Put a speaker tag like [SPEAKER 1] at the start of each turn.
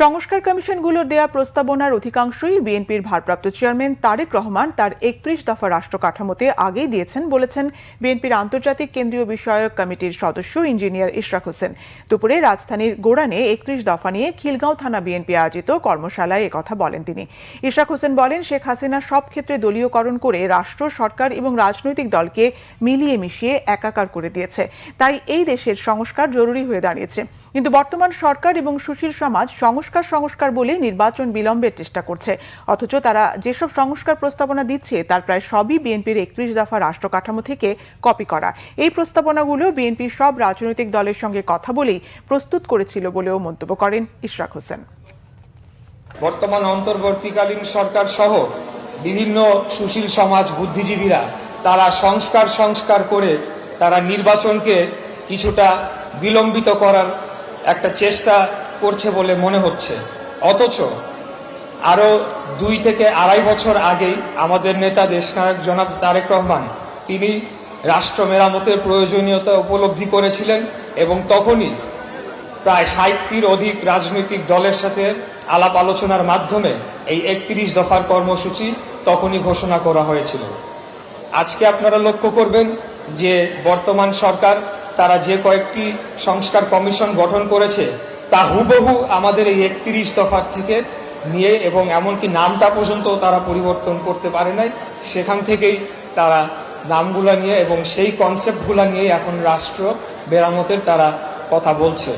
[SPEAKER 1] সংস্কার কমিশনগুলোর দেয়া প্রস্তাবনার অধিকাংশই বিএনপির ভারপ্রাপ্ত চেয়ারম্যান তারেক রহমান তার ৩১ দফা রাষ্ট্র কাঠামোতে আগেই দিয়েছেন বলেছেন বিএনপির আন্তর্জাতিক কেন্দ্রীয় বিষয়ক কমিটির সদস্য ইঞ্জিনিয়ার ইশরাক হোসেন। দুপুরে রাজধানীর গোড়ানে ৩১ দফা নিয়ে খিলগাঁও থানা বিএনপি আয়োজিত কর্মশালায় একথা বলেন তিনি। ইশরাক হোসেন বলেন, শেখ হাসিনা সব ক্ষেত্রে দলীয়করণ করে রাষ্ট্র, সরকার এবং রাজনৈতিক দলকে মিলিয়ে মিশিয়ে একাকার করে দিয়েছে। তাই এই দেশের সংস্কার জরুরি হয়ে দাঁড়িয়েছে। কিন্তু বর্তমান সরকার এবং সুশীল সমাজ সংস্কার বলে নির্বাচন বিলম্বের চেষ্টা করছে। অথচ তারা যেসব সংস্কার প্রস্তাবনা দিচ্ছে তার প্রায় সবই বিএনপির ৩১ দফা রাষ্ট্র কাঠামো থেকে কপি করা। এই প্রস্তাবনাগুলো বিএনপি সব রাজনৈতিক দলের সঙ্গে কথা বলেই প্রস্তুত করেছিল বলেও মন্তব্য করেন ইশরাক হোসেন।
[SPEAKER 2] বর্তমান অন্তর্বর্তীকালীন সরকার সহ বিভিন্ন সুশীল সমাজ, বুদ্ধিজীবীরা তারা সংস্কার করে তারা নির্বাচনকে কিছুটা বিলম্বিত করার একটা চেষ্টা করছে বলে মনে হচ্ছে। অথচ আরো ২ থেকে ২.৫ বছর আগেই আমাদের নেতা দেশনায়ক জনাব তারেক রহমান তিনি রাষ্ট্র মেরামতের প্রয়োজনীয়তা উপলব্ধি করেছিলেন এবং তখনই প্রায় ৬০টির অধিক রাজনৈতিক দলের সাথে আলাপ আলোচনার মাধ্যমে এই ৩১ দফার কর্মসূচি তখনই ঘোষণা করা হয়েছিল। আজকে আপনারা লক্ষ্য করবেন যে বর্তমান সরকার তারা যে কয়েকটি সংস্কার কমিশন গঠন করেছে তা হুবহু আমাদের এই ৩১ দফার থেকে নিয়ে, এবং এমনকি নামটা পর্যন্ত তারা পরিবর্তন করতে পারে নাই। সেখান থেকেই তারা নামগুলা নিয়ে এবং সেই কনসেপ্টগুলা নিয়ে এখন রাষ্ট্র মেরামতের তারা কথা বলছে।